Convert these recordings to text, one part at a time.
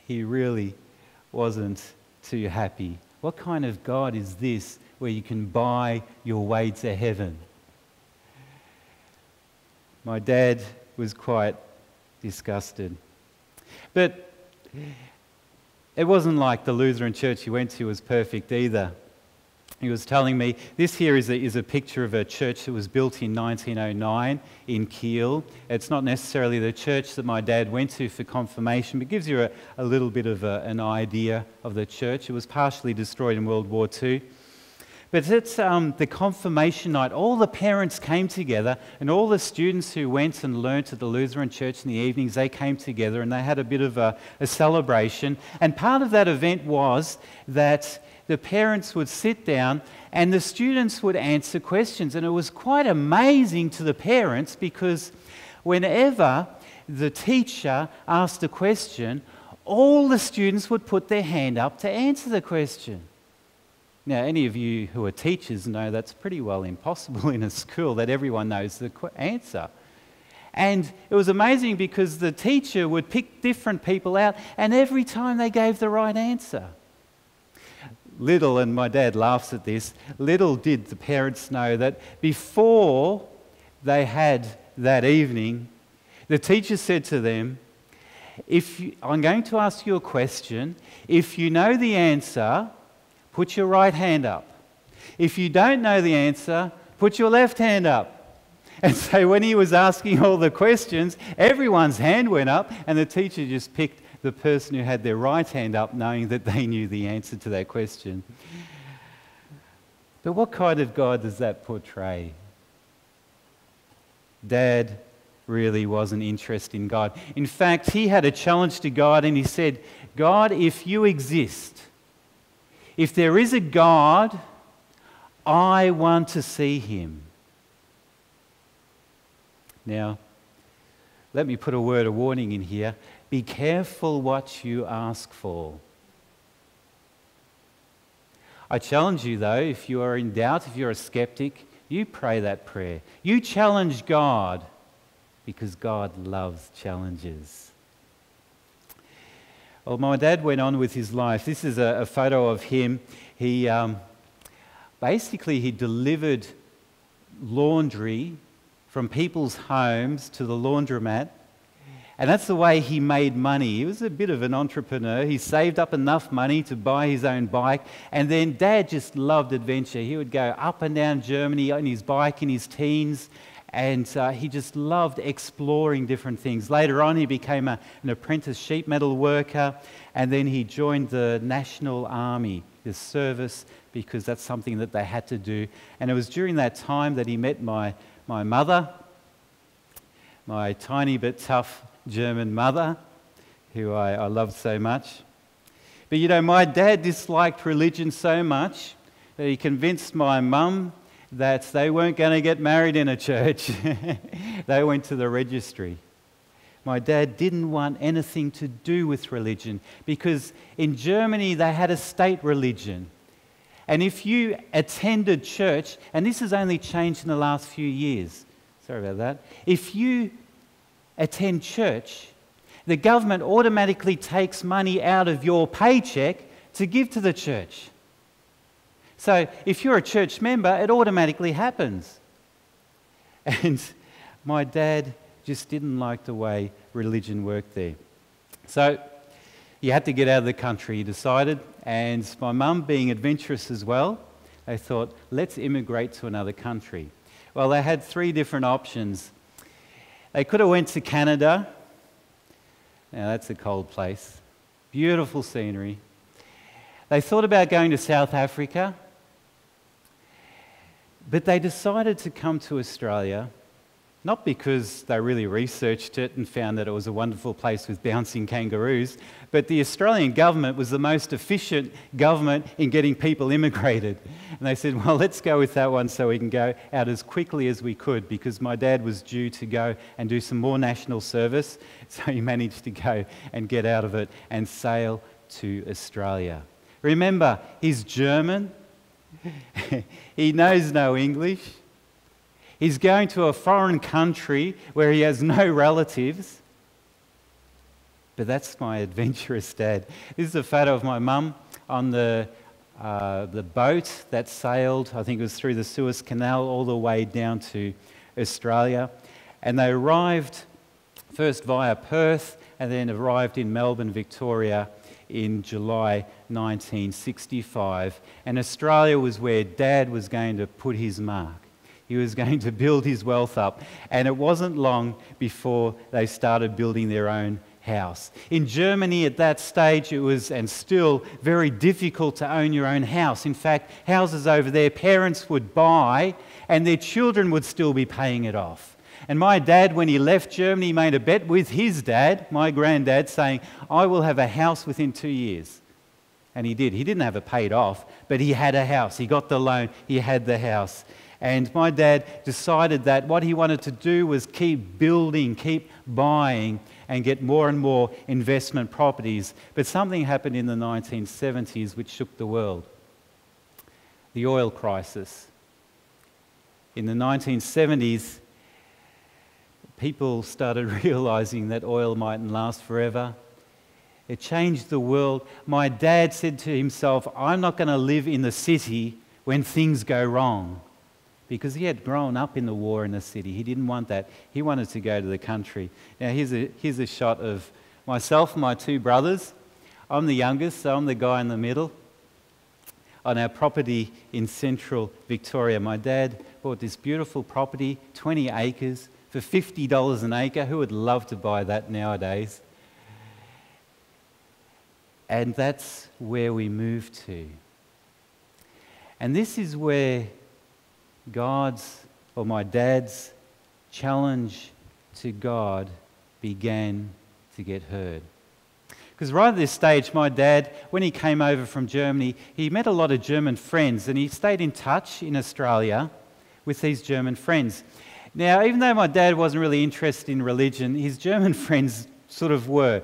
he really wasn't too happy. What kind of God is this where you can buy your way to heaven? My dad was quite disgusted. But it wasn't like the Lutheran church he went to was perfect either. He was telling me, this here is a picture of a church that was built in 1909 in Kiel. It's not necessarily the church that my dad went to for confirmation, but gives you a little bit of an idea of the church. It was partially destroyed in World War II. But it's the confirmation night. All the parents came together, and all the students who went and learnt at the Lutheran church in the evenings, they came together and they had a bit of a celebration. And part of that event was that the parents would sit down and the students would answer questions. And it was quite amazing to the parents because whenever the teacher asked a question, all the students would put their hand up to answer the question. Now, any of you who are teachers know that's pretty well impossible in a school that everyone knows the answer. And it was amazing because the teacher would pick different people out and every time they gave the right answer. Little, and my dad laughs at this, little did the parents know that before they had that evening, the teacher said to them, I'm going to ask you a question. If you know the answer, put your right hand up. If you don't know the answer, put your left hand up. And so when he was asking all the questions, everyone's hand went up and the teacher just picked the person who had their right hand up, knowing that they knew the answer to that question. But what kind of God does that portray? Dad really wasn't interested in God. In fact, he had a challenge to God and he said, God, if you exist, if there is a God, I want to see him. Now, let me put a word of warning in here. Be careful what you ask for. I challenge you though, if you are in doubt, if you're a skeptic, you pray that prayer. You challenge God because God loves challenges. Well, my dad went on with his life. This is a photo of him. He delivered laundry from people's homes to the laundromat. And that's the way he made money. He was a bit of an entrepreneur. He saved up enough money to buy his own bike. And then Dad just loved adventure. He would go up and down Germany on his bike in his teens. And he just loved exploring different things. Later on, he became an apprentice sheet metal worker. And then he joined the National Army, the service, because that's something that they had to do. And it was during that time that he met my mother, my tiny but tough German mother, who I loved so much. But you know, my dad disliked religion so much that he convinced my mum that they weren't going to get married in a church. They went to the registry. My dad didn't want anything to do with religion because in Germany they had a state religion. And if you attended church, and this has only changed in the last few years, sorry about that, if you attend church, the government automatically takes money out of your paycheck to give to the church. So if you're a church member, it automatically happens. And my dad just didn't like the way religion worked there. So he had to get out of the country, he decided, and my mum, being adventurous as well, they thought, let's immigrate to another country. Well, they had three different options. They could have went to Canada. Now, that's a cold place. Beautiful scenery. They thought about going to South Africa, but they decided to come to Australia, not because they really researched it and found that it was a wonderful place with bouncing kangaroos, but the Australian government was the most efficient government in getting people immigrated. And they said, well, let's go with that one so we can go out as quickly as we could, because my dad was due to go and do some more national service, so he managed to go and get out of it and sail to Australia. Remember, he's German. He knows no English. He's going to a foreign country where he has no relatives. But that's my adventurous dad. This is a photo of my mum on the boat that sailed, I think it was through the Suez Canal, all the way down to Australia. And they arrived first via Perth and then arrived in Melbourne, Victoria in July 1965. And Australia was where Dad was going to put his mark. He was going to build his wealth up. And it wasn't long before they started building their own house. In Germany at that stage it was, and still, very difficult to own your own house. In fact, houses over there parents would buy and their children would still be paying it off. And my dad, when he left Germany, made a bet with his dad, my granddad, saying, I will have a house within 2 years. And he did. He didn't have it paid off, but he had a house. He got the loan, he had the house. And my dad decided that what he wanted to do was keep building, keep buying, and get more and more investment properties. But something happened in the 1970s which shook the world. The oil crisis. In the 1970s, people started realizing that oil mightn't last forever. It changed the world. My dad said to himself, I'm not going to live in the city when things go wrong. Because he had grown up in the war in the city. He didn't want that. He wanted to go to the country. Now here's a shot of myself and my two brothers. I'm the youngest, so I'm the guy in the middle. On our property in central Victoria, my dad bought this beautiful property, 20 acres, for $50 an acre. Who would love to buy that nowadays? And that's where we moved to. And this is where my dad's challenge to God began to get heard. Because right at this stage, my dad, when he came over from Germany, he met a lot of German friends and he stayed in touch in Australia with these German friends. Now, even though my dad wasn't really interested in religion, his German friends sort of were.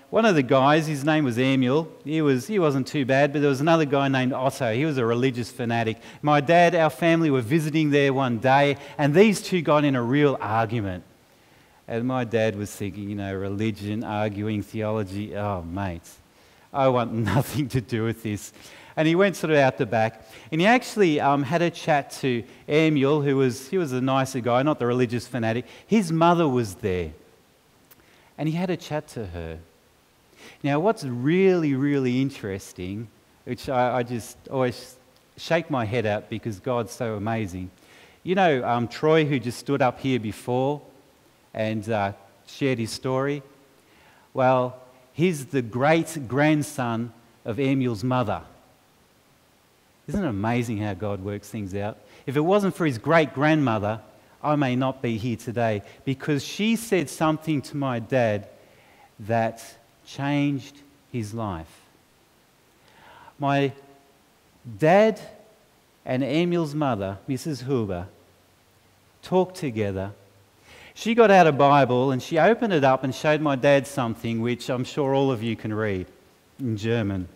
One of the guys, his name was Emil, he wasn't too bad, but there was another guy named Otto. He was a religious fanatic. My dad, our family were visiting there one day, and these two got in a real argument. And my dad was thinking, religion, arguing, theology, oh, mates, I want nothing to do with this. And he went sort of out the back, and he actually had a chat to Emil, he was a nicer guy, not the religious fanatic. His mother was there, and he had a chat to her. Now, what's really, really interesting, which I just always shake my head at because God's so amazing. Troy, who just stood up here before and shared his story? Well, he's the great-grandson of Emil's mother. Isn't it amazing how God works things out? If it wasn't for his great-grandmother, I may not be here today because she said something to my dad that changed his life. My dad and Emil's mother, Mrs. Huber, talked together. She got out a Bible and she opened it up and showed my dad something which I'm sure all of you can read in German.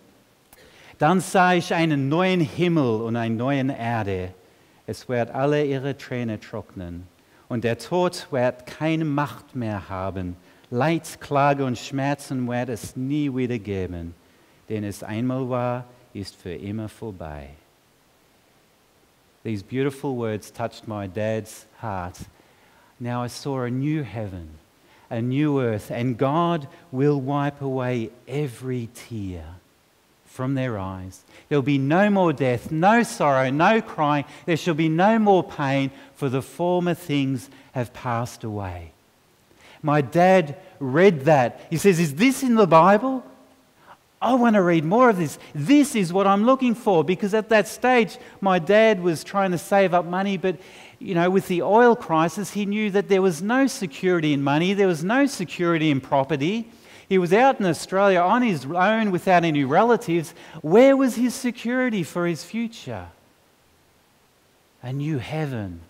Dann sah ich einen neuen Himmel und eine neue Erde. Es wird alle ihre Tränen trocknen und der Tod wird keine Macht mehr haben. Leid, Klage und Schmerzen wird es nie wieder geben, denn es einmal war, ist für immer vorbei. These beautiful words touched my dad's heart. Now I saw a new heaven, a new earth, and God will wipe away every tear from their eyes. There will be no more death, no sorrow, no crying. There shall be no more pain, for the former things have passed away. My dad read that. He says, is this in the Bible? I want to read more of this. This is what I'm looking for. Because at that stage, my dad was trying to save up money, but with the oil crisis, he knew that there was no security in money. There was no security in property. He was out in Australia on his own without any relatives. Where was his security for his future? A new heaven